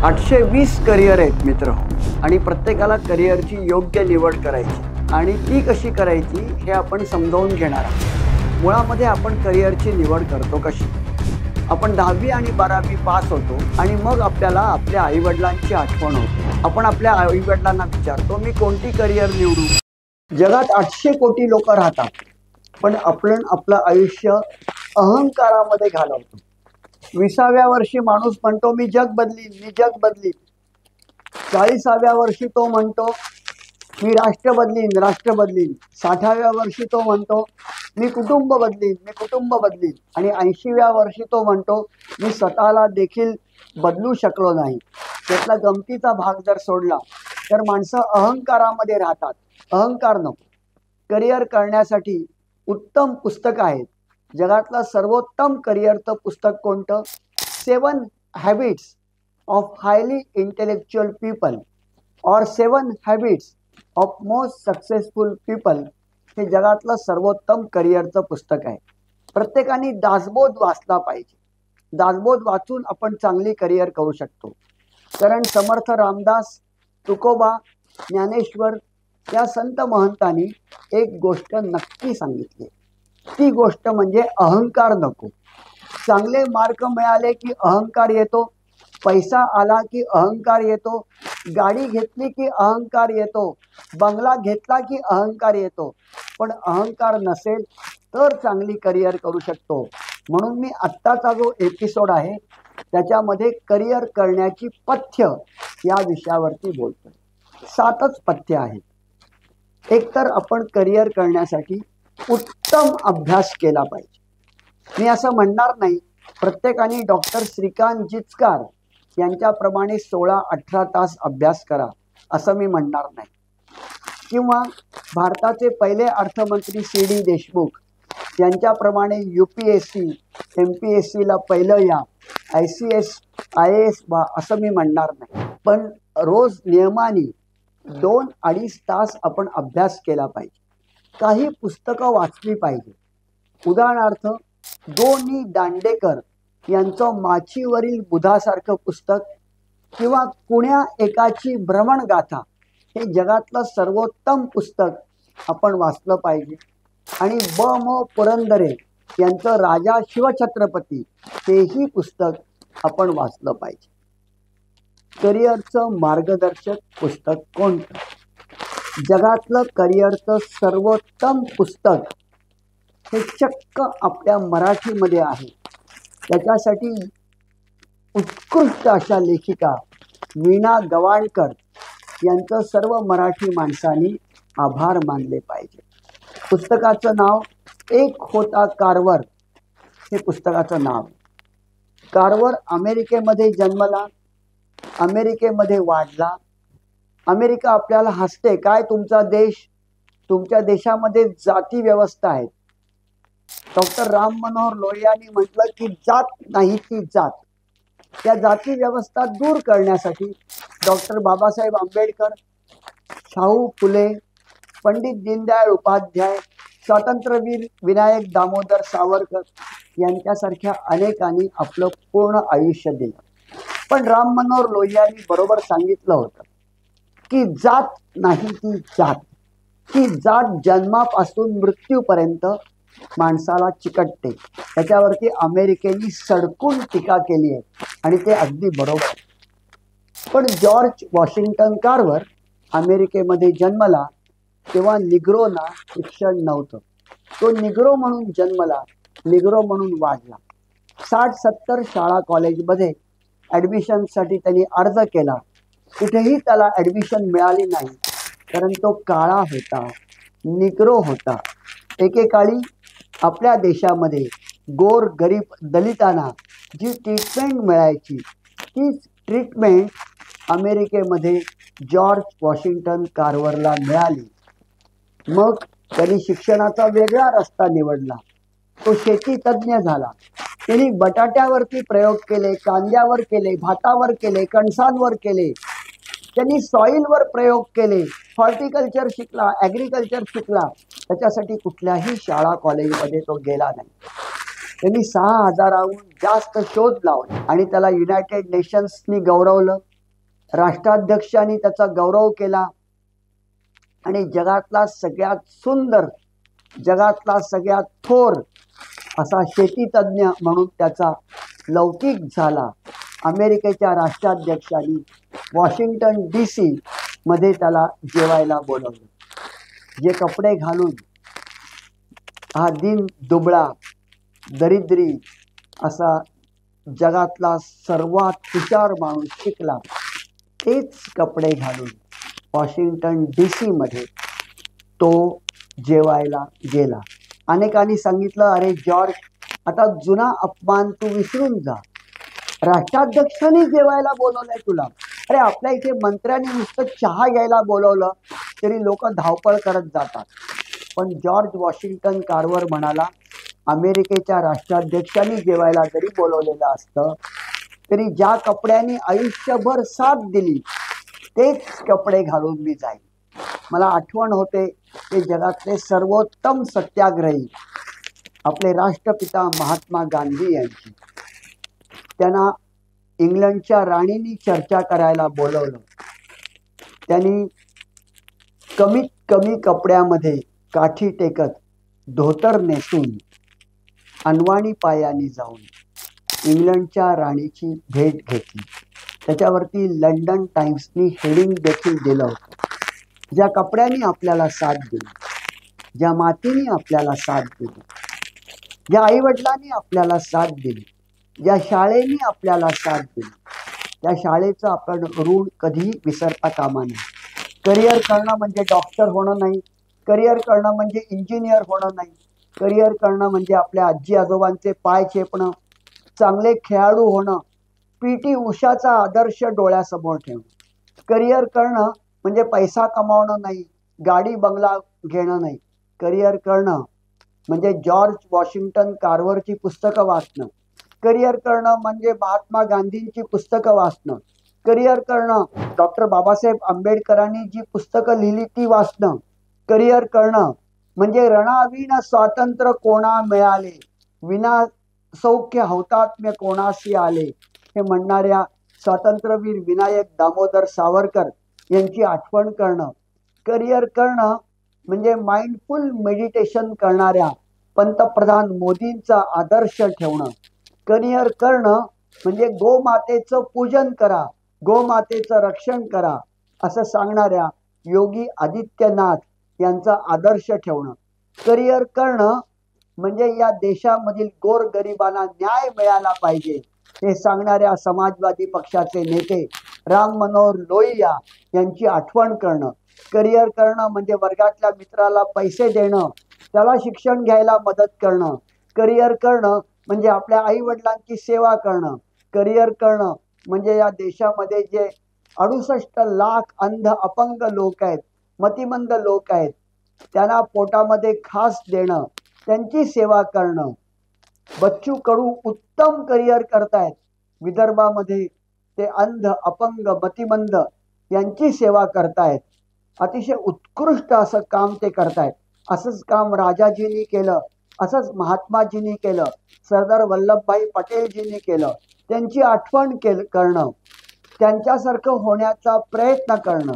820 career आहेत मित्र आणि प्रत्येकाला करिअरची योग्य निवड करायची आणि ती कशी करायची हे आपण समजावून घेणार आहोत। मुळामध्ये आपण करिअरची निवड करतो कशी? आपण 10वी आणि 12वी पास होतो आणि मग आपल्याला आपल्या आईवडिलांची आठवण होते। आपण आपल्या आईवडिलांना विचारतो मी कोणती करिअर निवडू? जगात 800 कोटी लोक राहतात पण आपण आपलं आयुष्य अहंकारामध्ये घालवतो। 20व्या वर्षी माणूस म्हणतो मी जग बदलीन, मी जग बदलीन। 40व्या वर्षी तो म्हणतो मी राष्ट्र बदलीन, राष्ट्र बदलीन। 60व्या वर्षी तो म्हणतो मी कुटुंब बदलीन, मी कुटुंब बदलीन। आणि 80व्या वर्षी तो म्हणतो मी स्वतःला देखील बदलू शकलो नाही। त्यातला गमतीचा भाग जर सोडला तर माणसं अहंकारामध्ये राहतात। अहंकार नको। करिअर करण्यासाठी उत्तम पुस्तकं आहेत। जगातलं सर्वोत्तम करिअरचं पुस्तक कोणतं? 7 habits of highly intellectual people और 7 habits of most successful people हे जगातलं सर्वोत्तम करिअरचं पुस्तक आहे। प्रत्येकाने दासबोध वाचला पाहिजे। दासबोध वाचून आपण चांगली करिअर करू शकतो। कारण समर्थ रामदास, तुकोबा, ज्ञानेश्वर या संत महंतांनी एक गोष्ट नक्की सांगितली। ती गोष्ट म्हणजे अहंकार नको। चांगले मार्क मिळाले की अहंकार येतो, पैसा आला की अहंकार येतो, गाडी घेतली की अहंकार येतो, बंगला घेतला की अहंकार येतो। पण अहंकार नसेल तर चांगली करिअर करू शकतो। म्हणून मी आत्ताचा जो एपिसोड आहे त्याच्यामध्ये करिअर करण्याची पथ्य या विषयावरती बोलतोय। 7च पथ्य आहेत। एक तर आपण करिअर करण्यासाठी उत्तम अभ्यास केला पाहिजे। मी असं म्हणणार नाही प्रत्येकाने डॉक्टर श्रीकांत जिचकार यांच्याप्रमाणे 16-18 तास अभ्यास करा असं मी म्हणणार नाही। किंवा भारताचे पहिले अर्थमंत्री सी.डी. देशमुख यांच्याप्रमाणे UPSC MPSC ला पहिलं या, ICS IAS व्हा असं मी म्हणणार नाही। पण रोज नियमाने 2-2.5 तास आपण अभ्यास केला पाहिजे। काही पुस्तकं वाचली पाहिजे। उदाहरणार्थ दोन्ही दांडेकर यांचं माचीवरील बुधासारखं पुस्तक किंवा कुण्या एकाची भ्रमणगाथा हे जगातलं सर्वोत्तम पुस्तक आपण वाचलं पाहिजे। आणि म पुरंदरे यांचं राजा शिवछत्रपती हेही पुस्तक आपण वाचलं पाहिजे। करिअरचं मार्गदर्शक पुस्तक कोणतं? जगातलं करिअरचं सर्वोत्तम पुस्तक हे चक्क आपल्या मराठीमध्ये आहे। त्याच्यासाठी उत्कृष्ट अशा लेखिका वीणा गवाणकर यांचं सर्व मराठी माणसांनी आभार मानले पाहिजे। पुस्तकाचं नाव एक होता कारवर हे पुस्तकाचं नाव। कारवर अमेरिकेमध्ये जन्मला, अमेरिकेमध्ये वाढला। अमेरिका आपल्याला हसते काय तुमचा देश, तुमच्या देशामध्ये जाती व्यवस्था आहे। डॉक्टर राम मनोहर लोहियांनी म्हटलं की जात नाही ती जात। त्या जाती व्यवस्था दूर करण्यासाठी डॉक्टर बाबासाहेब आंबेडकर, शाहू फुले, पंडित दीनदयाळ उपाध्याय, स्वातंत्र्यवीर विनायक दामोदर सावरकर यांच्यासारख्या अनेकांनी आपलं पूर्ण आयुष्य दिलं। पण राम मनोहर लोहियांनी बरोबर सांगितलं होतं की जात नाही ती जात। ती जात जन्मापासून मृत्यूपर्यंत माणसाला चिकटते। त्याच्यावरती अमेरिकेने सडकून टीका केली आहे आणि ते अगदी बरोबर आहे। पण जॉर्ज वॉशिंग्टन कारवर अमेरिकेमध्ये जन्मला तेव्हा निग्रोना शिक्षण नव्हतं। तो निग्रो म्हणून जन्मला, निग्रो म्हणून वाढला। 60-70 शाळा कॉलेजमध्ये ॲडमिशनसाठी त्यांनी अर्ज केला। कुठेही त्याला ॲडमिशन मिळाली नाही कारण तो काळा होता, निग्रो होता। एकेकाळी आपल्या देशामध्ये गोर गरीब दलितांना जी ट्रीटमेंट मिळायची तीच ट्रीटमेंट अमेरिकेमध्ये जॉर्ज वॉशिंग्टन कारवरला मिळाली। मग त्यांनी शिक्षणाचा वेगळा रस्ता निवडला। तो शेती तज्ज्ञ झाला। त्यांनी बटाट्यावरती प्रयोग केले, कांद्यावर केले, भातावर केले, कणसांवर केले। त्यांनी सॉइलवर प्रयोग केले, हॉर्टिकल्चर शिकला, ॲग्रिकल्चर शिकला। त्याच्यासाठी कुठल्याही शाळा कॉलेजमध्ये तो गेला नाही। त्यांनी 6000हून जास्त शोध लावले आणि त्याला युनायटेड नेशन्सनी गौरवलं। राष्ट्राध्यक्षांनी त्याचा गौरव केला आणि जगातला सगळ्यात सुंदर, जगातला सगळ्यात थोर असा शेतीतज्ञ म्हणून त्याचा लौकिक झाला. अमेरिकेच्या राष्ट्राध्यक्षांनी वॉशिंग्टन DC मध्ये त्याला जेवायला बोलवलं. जे कपडे घालून हा दिन दुबळा दरिद्री असा जगातला सर्वात हुशार माणूस शिकला, तेच कपडे घालून वॉशिंग्टन DC मध्ये तो जेवायला गेला. अनेकांनी सांगितलं, अरे जॉर्ज, आता जुना अपमान तू विसरून जा. राष्ट्राध्यक्षांनी जेवायला बोलवलंय तुला. अरे आपल्या इथे मंत्र्यांनी नुसतं चहा घ्यायला बोलवलं तरी लोक धावपळ करत जातात. पण जॉर्ज वॉशिंग्टन कार्वर म्हणाला, अमेरिकेच्या राष्ट्राध्यक्षांनी जेवायला जरी बोलवलेलं असतं तरी ज्या कपड्यांनी आयुष्यभर साथ दिली तेच कपडे घालून मी जाईन. मला आठवण होते ते जगातले सर्वोत्तम सत्याग्रही आपले राष्ट्रपिता महात्मा गांधी यांची. त्यांना इंग्लंडच्या राणींनी चर्चा करायला बोलवलं. त्यांनी कमीत कमी कपड्यामध्ये काठी टेकत धोतर नेसून अनवाणी पायानी जाऊन इंग्लंडच्या राणीची भेट घेतली. त्याच्यावरती लंडन टाइम्सनी हेडिंग देखील दिलं होतं, ज्या कपड्यांनी आपल्याला साथ दिली, ज्या मातीने आपल्याला साथ दिली, ज्या आईवडिलांनी आपल्याला साथ दिली, ज्या शाळेने आपल्याला साथ दिली, त्या शाळेचं आपण ऋण कधीही विसरता कामा नये. करिअर करणं म्हणजे डॉक्टर होणं नाही, करिअर करणं म्हणजे इंजिनियर होणं नाही, करिअर करणं म्हणजे आपल्या आजी आजोबांचे पाय चेपणं, चांगले खेळाडू होणं, PT उषाचा आदर्श डोळ्यासमोर ठेवणं. करिअर करणं म्हणजे पैसा कमावणं नाही, गाडी बंगला घेणं नाही. करिअर करणं म्हणजे जॉर्ज वॉशिंग्टन कार्वरची पुस्तकं वाचणं. करिअर करणं म्हणजे महात्मा गांधींची पुस्तकं वाचणं. करिअर करणं डॉक्टर बाबासाहेब आंबेडकरांनी जी पुस्तकं लिहिली ती वाचणं. करिअर करणं म्हणजे रणविण स्वातंत्र्य कोणा मिळाले, विना सौख्य हौतात्म्य कोणासी आले हे म्हणणाऱ्या स्वातंत्र्यवीर विनायक दामोदर सावरकर यांची आठवण करणं. करिअर करणं म्हणजे माइंडफुल मेडिटेशन करणाऱ्या पंतप्रधान मोदींचा आदर्श ठेवणं. करिअर करणं म्हणजे गोमातेचं पूजन करा, गोमातेचं रक्षण करा असं सांगणाऱ्या योगी आदित्यनाथ यांचा आदर्श ठेवणं. करिअर करणं म्हणजे या देशामधील गोरगरिबांना न्याय मिळाला पाहिजे हे सांगणाऱ्या समाजवादी पक्षाचे नेते राम मनोहर लोहिया यांची आठवण करणं. करिअर करणं म्हणजे वर्गातल्या मित्राला पैसे देणं, त्याला शिक्षण घ्यायला मदत करणं. करिअर करणं म्हणजे आपल्या आई वडिलांची सेवा करणं. करिअर करणं म्हणजे या देशामध्ये जे 68 लाख अंध अपंग लोक आहेत, मतिमंद लोक आहेत, त्यांना पोटामध्ये खास देणं, त्यांची सेवा करणं. बच्चू कडू उत्तम करिअर करतायत विदर्भामध्ये. ते अंध अपंग मतिमंद यांची सेवा करतायत. अतिशय उत्कृष्ट असं काम ते करतायत. असंच काम राजाजींनी केलं, असंच महात्माजींनी केलं, सरदार वल्लभभाई पटेलजींनी केलं. त्यांची आठवण करणं, त्यांच्यासारखं होण्याचा प्रयत्न करणं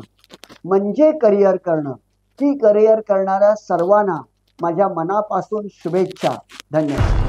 म्हणजे करिअर करणं. ती करिअर करणाऱ्या सर्वांना माझ्या मनापासून शुभेच्छा. धन्यवाद.